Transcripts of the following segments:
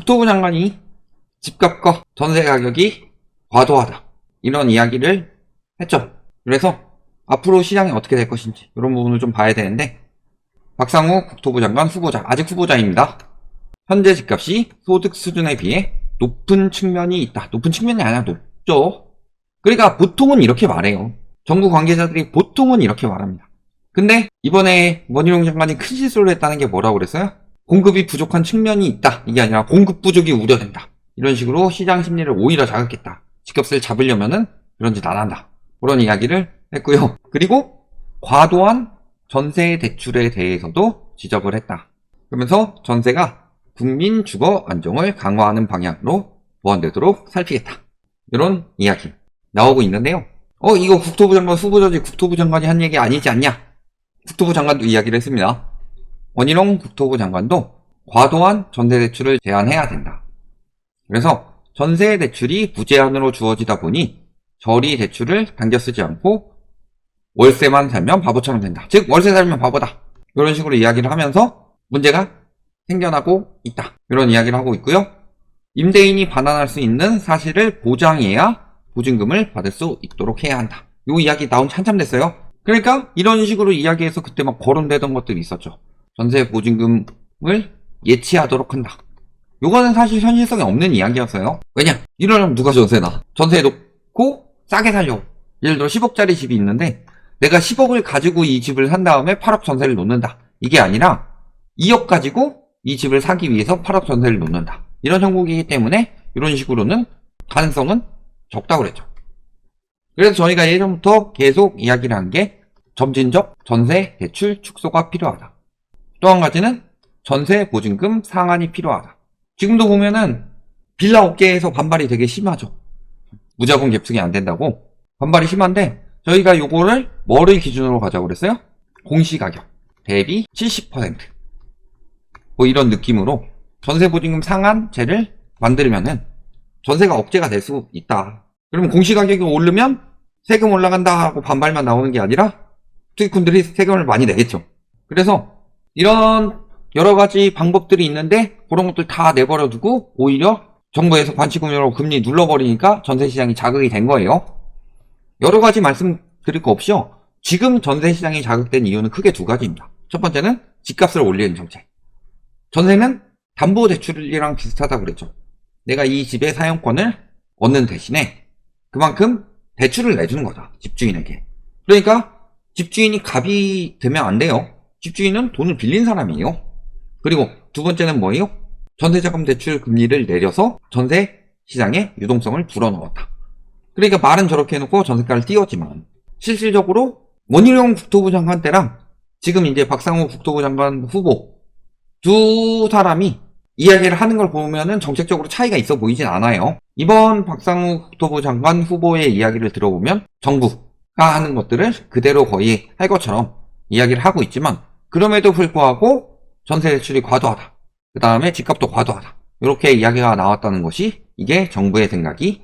국토부 장관이 집값과 전세 가격이 과도하다, 이런 이야기를 했죠. 그래서 앞으로 시장이 어떻게 될 것인지 이런 부분을 좀 봐야 되는데, 박상우 국토부 장관 후보자, 아직 후보자입니다. 현재 집값이 소득 수준에 비해 높은 측면이 있다. 높은 측면이 아니라 높죠. 그러니까 보통은 이렇게 말해요. 정부 관계자들이 보통은 이렇게 말합니다. 근데 이번에 원희룡 장관이 큰 실수를 했다는 게 뭐라고 그랬어요? 공급이 부족한 측면이 있다, 이게 아니라 공급 부족이 우려된다, 이런 식으로 시장 심리를 오히려 자극했다. 집값을 잡으려면은 그런 짓 안 한다, 그런 이야기를 했고요. 그리고 과도한 전세 대출에 대해서도 지적을 했다. 그러면서 전세가 국민 주거 안정을 강화하는 방향으로 보완되도록 살피겠다, 이런 이야기 나오고 있는데요. 이거 국토부 장관 후보자지 국토부 장관이 한 얘기 아니지 않냐? 국토부 장관도 이야기를 했습니다. 원희룡 국토부 장관도 과도한 전세 대출을 제한해야 된다. 그래서 전세 대출이 무제한으로 주어지다 보니 저리 대출을 당겨 쓰지 않고 월세만 살면 바보처럼 된다. 즉 월세 살면 바보다, 이런 식으로 이야기를 하면서 문제가 생겨나고 있다, 이런 이야기를 하고 있고요. 임대인이 반환할 수 있는 사실을 보장해야 보증금을 받을 수 있도록 해야 한다. 요 이야기 나온 지 한참 됐어요. 그러니까 이런 식으로 이야기해서 그때 막 거론되던 것들이 있었죠. 전세 보증금을 예치하도록 한다. 요거는 사실 현실성이 없는 이야기였어요. 왜냐? 이러려면 누가 전세나? 전세 놓고 싸게 살려고. 예를 들어 10억짜리 집이 있는데 내가 10억을 가지고 이 집을 산 다음에 8억 전세를 놓는다, 이게 아니라 2억 가지고 이 집을 사기 위해서 8억 전세를 놓는다, 이런 형국이기 때문에 이런 식으로는 가능성은 적다고 그랬죠. 그래서 저희가 예전부터 계속 이야기를 한 게 점진적 전세 대출 축소가 필요하다. 또 한 가지는 전세 보증금 상한이 필요하다. 지금도 보면은 빌라 업계에서 반발이 되게 심하죠. 무자금 갭승이 안 된다고 반발이 심한데, 저희가 요거를 뭐를 기준으로 가자고 그랬어요? 공시가격 대비 70%, 뭐 이런 느낌으로 전세 보증금 상한제를 만들면은 전세가 억제가 될 수 있다. 그러면 공시가격이 오르면 세금 올라간다 하고 반발만 나오는 게 아니라 투기꾼들이 세금을 많이 내겠죠. 그래서 이런 여러 가지 방법들이 있는데 그런 것들 다 내버려 두고 오히려 정부에서 관치금융으로 금리 눌러버리니까 전세시장이 자극이 된 거예요. 여러 가지 말씀드릴 거 없이요, 지금 전세시장이 자극된 이유는 크게 두 가지입니다. 첫 번째는 집값을 올리는 정책. 전세는 담보대출이랑 비슷하다고 그랬죠. 내가 이 집의 사용권을 얻는 대신에 그만큼 대출을 내주는 거다, 집주인에게. 그러니까 집주인이 갑이 되면 안 돼요. 집주인은 돈을 빌린 사람이에요. 그리고 두 번째는 뭐예요? 전세자금 대출 금리를 내려서 전세 시장의 유동성을 불어넣었다. 그러니까 말은 저렇게 해놓고 전세가를 띄웠지만 실질적으로 원희룡 국토부 장관 때랑 지금 이제 박상우 국토부 장관 후보 두 사람이 이야기를 하는 걸 보면은 정책적으로 차이가 있어 보이진 않아요. 이번 박상우 국토부 장관 후보의 이야기를 들어보면 정부가 하는 것들을 그대로 거의 할 것처럼 이야기를 하고 있지만, 그럼에도 불구하고 전세 대출이 과도하다, 그 다음에 집값도 과도하다, 이렇게 이야기가 나왔다는 것이 이게 정부의 생각이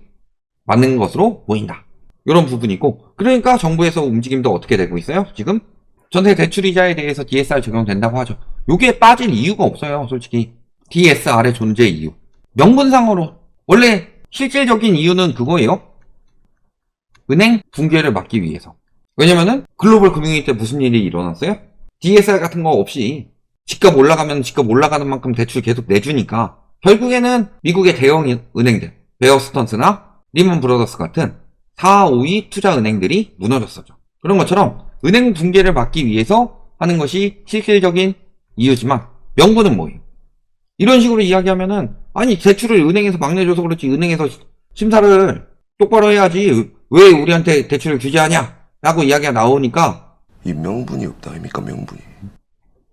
맞는 것으로 보인다, 이런 부분이고, 그러니까 정부에서 움직임도 어떻게 되고 있어요? 지금 전세 대출이자에 대해서 DSR 적용된다고 하죠. 요게 빠질 이유가 없어요, 솔직히. DSR의 존재 이유, 명분상으로 원래 실질적인 이유는 그거예요. 은행 붕괴를 막기 위해서. 왜냐면은 글로벌 금융위기 때 무슨 일이 일어났어요? DSR 같은 거 없이 집값 올라가면 집값 올라가는 만큼 대출 계속 내주니까 결국에는 미국의 대형 은행들, 베어스턴스나 리먼 브러더스 같은 4, 5위 투자 은행들이 무너졌었죠. 그런 것처럼 은행 붕괴를 막기 위해서 하는 것이 실질적인 이유지만 명분은 뭐예요? 이런 식으로 이야기하면은, 아니 대출을 은행에서 막 내줘서 그렇지 은행에서 심사를 똑바로 해야지 왜 우리한테 대출을 규제하냐 라고 이야기가 나오니까 이 명분이 없다 아닙니까?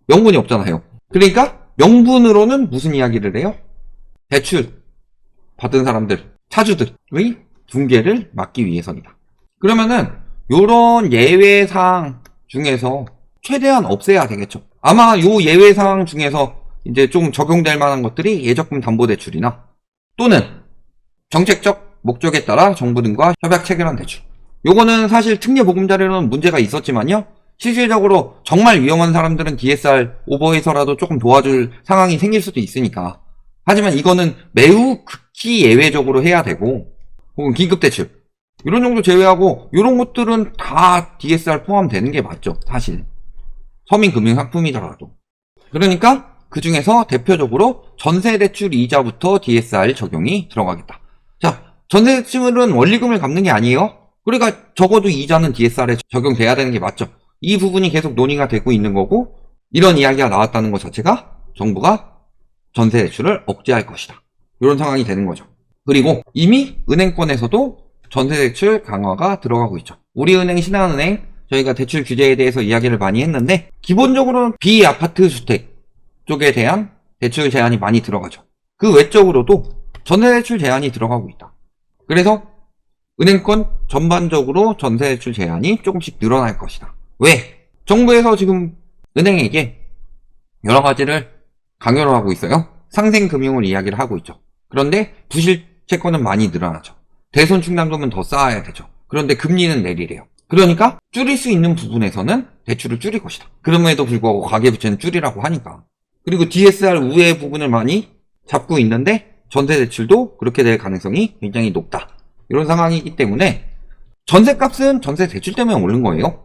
명분이 없잖아요. 그러니까 명분으로는 무슨 이야기를 해요? 대출 받은 사람들, 차주들의 붕괴를 막기 위해서이다. 그러면은 요런 예외사항 중에서 최대한 없애야 되겠죠. 아마 요 예외사항 중에서 이제 좀 적용될 만한 것들이 예적금 담보대출이나 또는 정책적 목적에 따라 정부 등과 협약 체결한 대출. 요거는 사실 특례보금자리로는 문제가 있었지만요, 실질적으로 정말 위험한 사람들은 DSR 오버해서라도 조금 도와줄 상황이 생길 수도 있으니까 하지만 이거는 매우 극히 예외적으로 해야 되고, 혹은 긴급대출 이런 정도 제외하고 이런 것들은 다 DSR 포함되는 게 맞죠. 사실 서민금융상품이더라도. 그러니까 그 중에서 대표적으로 전세대출 이자부터 DSR 적용이 들어가겠다. 자, 전세대출은 원리금을 갚는 게 아니에요. 그러니까 적어도 이자는 DSR에 적용돼야 되는 게 맞죠. 이 부분이 계속 논의가 되고 있는 거고, 이런 이야기가 나왔다는 것 자체가 정부가 전세대출을 억제할 것이다, 이런 상황이 되는 거죠. 그리고 이미 은행권에서도 전세대출 강화가 들어가고 있죠. 우리은행, 신한은행 저희가 대출 규제에 대해서 이야기를 많이 했는데, 기본적으로는 비아파트 주택 쪽에 대한 대출 제한이 많이 들어가죠. 그 외적으로도 전세대출 제한이 들어가고 있다. 그래서 은행권 전반적으로 전세대출 제한이 조금씩 늘어날 것이다. 왜? 정부에서 지금 은행에게 여러 가지를 강요를 하고 있어요. 상생금융을 이야기를 하고 있죠. 그런데 부실채권은 많이 늘어나죠. 대손충당금은 더 쌓아야 되죠. 그런데 금리는 내리래요. 그러니까 줄일 수 있는 부분에서는 대출을 줄일 것이다. 그럼에도 불구하고 가계부채는 줄이라고 하니까. 그리고 DSR 우회 부분을 많이 잡고 있는데 전세대출도 그렇게 될 가능성이 굉장히 높다, 이런 상황이기 때문에 전세값은 전세대출 때문에 오른 거예요.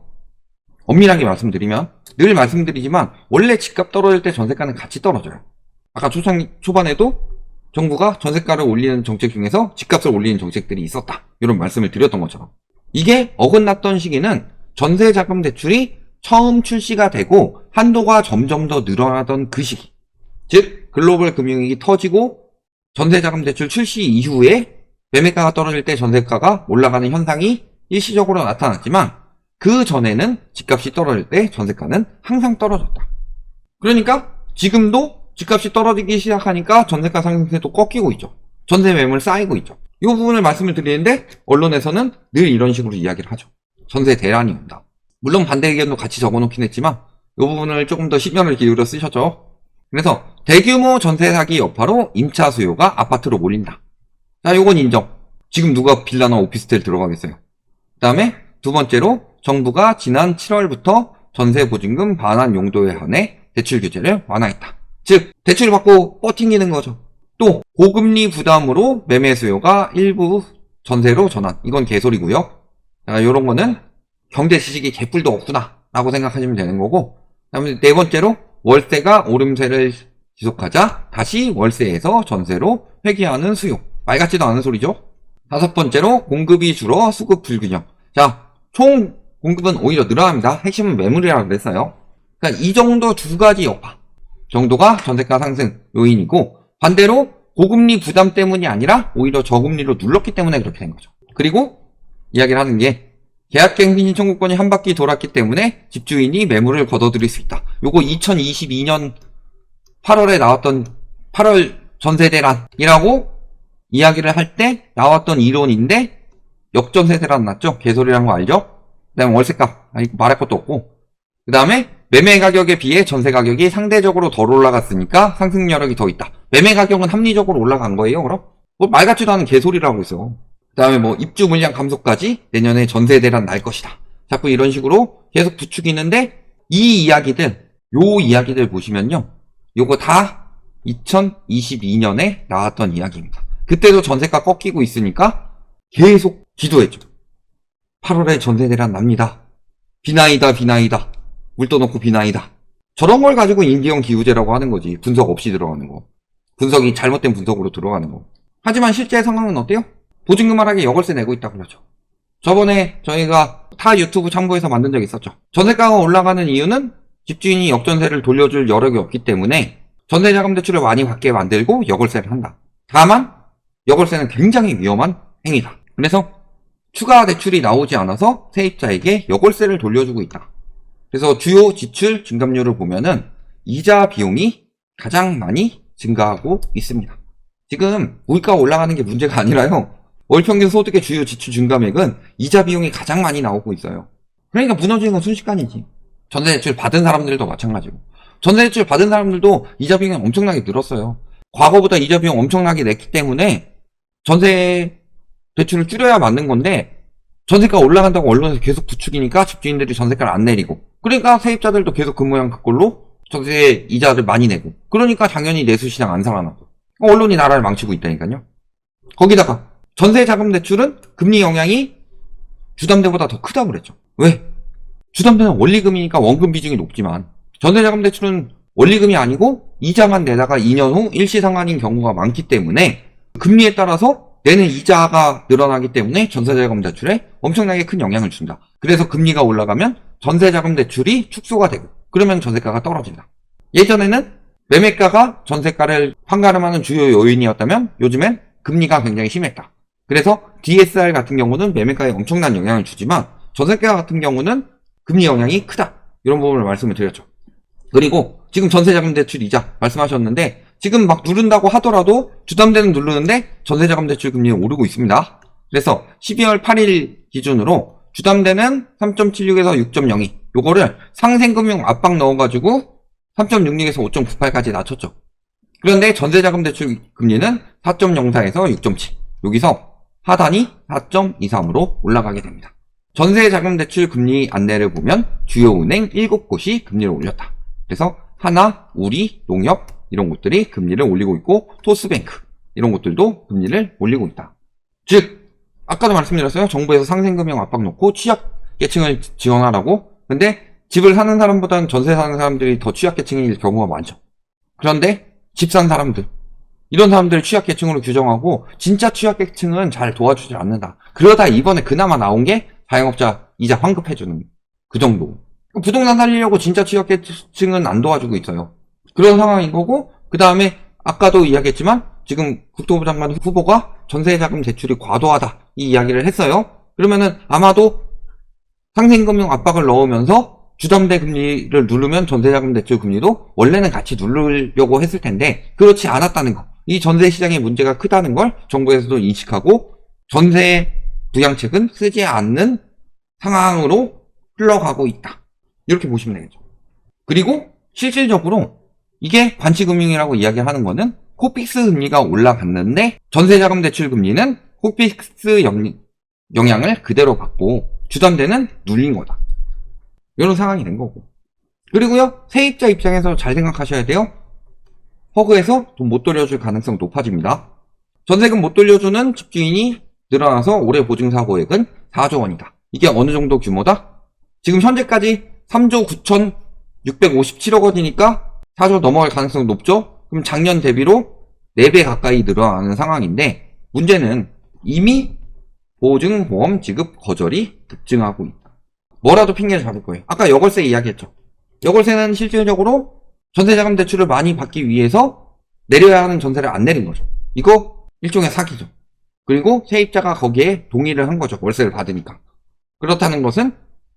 엄밀하게 말씀드리면, 늘 말씀드리지만 원래 집값 떨어질 때 전세가는 같이 떨어져요. 아까 초반에도 정부가 전세가를 올리는 정책 중에서 집값을 올리는 정책들이 있었다, 이런 말씀을 드렸던 것처럼, 이게 어긋났던 시기는 전세자금 대출이 처음 출시가 되고 한도가 점점 더 늘어나던 그 시기, 즉 글로벌 금융위기 터지고 전세자금 대출 출시 이후에 매매가가 떨어질 때 전세가가 올라가는 현상이 일시적으로 나타났지만, 그 전에는 집값이 떨어질 때 전세가는 항상 떨어졌다. 그러니까 지금도 집값이 떨어지기 시작하니까 전세가 상승세도 꺾이고 있죠. 전세 매물 쌓이고 있죠. 이 부분을 말씀을 드리는데 언론에서는 늘 이런 식으로 이야기를 하죠. 전세 대란이 온다. 물론 반대 의견도 같이 적어놓긴 했지만 이 부분을 조금 더 신경을 기울여 쓰셨죠. 그래서 대규모 전세 사기 여파로 임차 수요가 아파트로 몰린다. 자, 요건 인정. 지금 누가 빌라나 오피스텔 들어가겠어요. 그 다음에 두 번째로 정부가 지난 7월부터 전세 보증금 반환 용도에 한해 대출 규제를 완화했다. 즉 대출 받고 버팅기는 거죠. 또 고금리 부담으로 매매 수요가 일부 전세로 전환. 이건 개소리고요. 자, 요런 거는 경제 지식이 개뿔도 없구나 라고 생각하시면 되는 거고, 그 다음에 네 번째로 월세가 오름세를 지속하자 다시 월세에서 전세로 회귀하는 수요. 말 같지도 않은 소리죠. 다섯 번째로 공급이 줄어 수급 불균형. 자, 총 공급은 오히려 늘어납니다. 핵심은 매물이라고 그랬어요. 그러니까 이 정도 두 가지 여파 정도가 전세가 상승 요인이고, 반대로 고금리 부담 때문이 아니라 오히려 저금리로 눌렀기 때문에 그렇게 된 거죠. 그리고 이야기를 하는 게, 계약갱신 청구권이 한 바퀴 돌았기 때문에 집주인이 매물을 걷어들일 수 있다. 요거 2022년 8월에 나왔던 8월 전세대란이라고 이야기를 할 때 나왔던 이론인데, 역전세대란 났죠? 개소리란 거 알죠? 그 다음에 월세값 말할 것도 없고, 그 다음에 매매 가격에 비해 전세 가격이 상대적으로 덜 올라갔으니까 상승 여력이 더 있다. 매매 가격은 합리적으로 올라간 거예요, 그럼? 뭐 말 같지도 않은 개소리라고 있어. 그 다음에 뭐 입주 물량 감소까지 내년에 전세 대란 날 것이다. 자꾸 이런 식으로 계속 부추기는데, 이 이야기들, 요 이야기들 보시면요, 요거 다 2022년에 나왔던 이야기입니다. 그때도 전세가 꺾이고 있으니까 계속 기도했죠. 8월에 전세 대란 납니다. 비나이다 비나이다. 물 떠놓고 비나이다. 저런 걸 가지고 인지형 기우제라고 하는 거지. 분석 없이 들어가는 거. 분석이 잘못된 분석으로 들어가는 거. 하지만 실제 상황은 어때요? 보증금 하락에 여걸세 내고 있다고 그러죠. 저번에 저희가 타 유튜브 참고해서 만든 적 있었죠. 전세가가 올라가는 이유는 집주인이 역전세를 돌려줄 여력이 없기 때문에 전세자금 대출을 많이 받게 만들고 여걸세를 한다. 다만 여걸세는 굉장히 위험한 행위다. 그래서 추가 대출이 나오지 않아서 세입자에게 여걸세를 돌려주고 있다. 그래서 주요 지출 증감률을 보면은 이자 비용이 가장 많이 증가하고 있습니다. 지금 물가가 올라가는 게 문제가 아니라요, 월평균 소득의 주요 지출 증감액은 이자 비용이 가장 많이 나오고 있어요. 그러니까 무너지는 건 순식간이지. 전세대출 받은 사람들도 마찬가지고, 전세대출 받은 사람들도 이자 비용이 엄청나게 늘었어요. 과거보다 이자 비용 엄청나게 냈기 때문에 전세 대출을 줄여야 맞는 건데, 전세가 올라간다고 언론에서 계속 부추기니까 집주인들이 전세가를 안 내리고, 그러니까 세입자들도 계속 그 모양 그 꼴로 전세 이자를 많이 내고, 그러니까 당연히 내수시장 안 살아나고. 언론이 나라를 망치고 있다니까요. 거기다가 전세자금대출은 금리 영향이 주담대보다 더 크다고 그랬죠. 왜? 주담대는 원리금이니까 원금 비중이 높지만 전세자금대출은 원리금이 아니고 이자만 내다가 2년 후 일시상환인 경우가 많기 때문에 금리에 따라서 내는 이자가 늘어나기 때문에 전세자금대출에 엄청나게 큰 영향을 준다. 그래서 금리가 올라가면 전세자금대출이 축소가 되고 그러면 전세가가 떨어진다. 예전에는 매매가가 전세가를 판가름하는 주요 요인이었다면 요즘엔 금리가 굉장히 심했다. 그래서 DSR 같은 경우는 매매가에 엄청난 영향을 주지만 전세가 같은 경우는 금리 영향이 크다. 이런 부분을 말씀을 드렸죠. 그리고 지금 전세자금대출 이자 말씀하셨는데 지금 막 누른다고 하더라도 주담대는 누르는데 전세자금대출 금리는 오르고 있습니다. 그래서 12월 8일 기준으로 주담대는 3.76에서 6.02 요거를 상생금융 압박 넣어가지고 3.66에서 5.98까지 낮췄죠. 그런데 전세자금대출 금리는 4.04에서 6.7 여기서 하단이 4.23으로 올라가게 됩니다. 전세자금대출 금리 안내를 보면 주요 은행 7곳이 금리를 올렸다. 그래서 하나, 우리, 농협 이런 곳들이 금리를 올리고 있고 토스뱅크 이런 곳들도 금리를 올리고 있다. 즉 아까도 말씀드렸어요. 정부에서 상생금융 압박 놓고 취약계층을 지원하라고. 근데 집을 사는 사람보다는 전세 사는 사람들이 더 취약계층일 경우가 많죠. 그런데 집 산 사람들 이런 사람들을 취약계층으로 규정하고 진짜 취약계층은 잘 도와주지 않는다. 그러다 이번에 그나마 나온 게 자영업자 이자 환급해주는 그 정도. 부동산 살리려고 진짜 취약계층은 안 도와주고 있어요. 그런 상황인 거고 그 다음에 아까도 이야기했지만 지금 국토부 장관 후보가 전세자금 대출이 과도하다 이 이야기를 했어요. 그러면은 아마도 상생금융 압박을 넣으면서 주담대 금리를 누르면 전세자금 대출 금리도 원래는 같이 누르려고 했을 텐데 그렇지 않았다는 거. 이 전세 시장의 문제가 크다는 걸 정부에서도 인식하고 전세 부양책은 쓰지 않는 상황으로 흘러가고 있다. 이렇게 보시면 되겠죠. 그리고 실질적으로 이게 관치금융이라고 이야기하는 거는 코픽스 금리가 올라갔는데 전세자금 대출 금리는 코픽스 영향을 그대로 받고 주담대는 눌린 거다. 이런 상황이 된 거고. 그리고요, 세입자 입장에서 잘 생각하셔야 돼요. 허그에서 돈 못 돌려줄 가능성 높아집니다. 전세금 못 돌려주는 집주인이 늘어나서 올해 보증사고액은 4조 원이다. 이게 어느 정도 규모다? 지금 현재까지 3조 9,657억 원이니까 4조 넘어갈 가능성이 높죠? 그럼 작년 대비로 4배 가까이 늘어나는 상황인데 문제는 이미 보증보험 지급 거절이 급증하고 있다. 뭐라도 핑계를 잡을 거예요. 아까 여걸세 이야기했죠. 여걸세는 실질적으로 전세자금 대출을 많이 받기 위해서 내려야 하는 전세를 안 내린 거죠. 이거 일종의 사기죠. 그리고 세입자가 거기에 동의를 한 거죠. 월세를 받으니까. 그렇다는 것은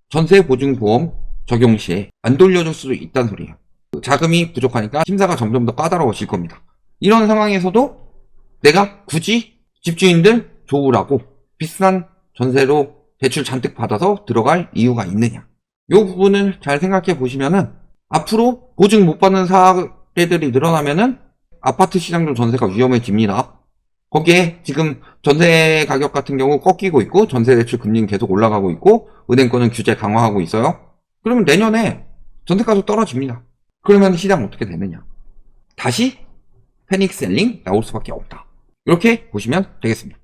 전세보증보험 적용 시에 안 돌려줄 수도 있다는 소리예요. 자금이 부족하니까 심사가 점점 더 까다로워질 겁니다. 이런 상황에서도 내가 굳이 집주인들 좋으라고 비싼 전세로 대출 잔뜩 받아서 들어갈 이유가 있느냐. 이 부분을 잘 생각해 보시면은 앞으로 보증 못 받는 사례들이 늘어나면은 아파트 시장도 전세가 위험해집니다. 거기에 지금 전세 가격 같은 경우 꺾이고 있고 전세 대출 금리는 계속 올라가고 있고 은행권은 규제 강화하고 있어요. 그러면 내년에 전세가도 떨어집니다. 그러면 시장 어떻게 되느냐. 다시 패닉 셀링 나올 수밖에 없다. 이렇게 보시면 되겠습니다.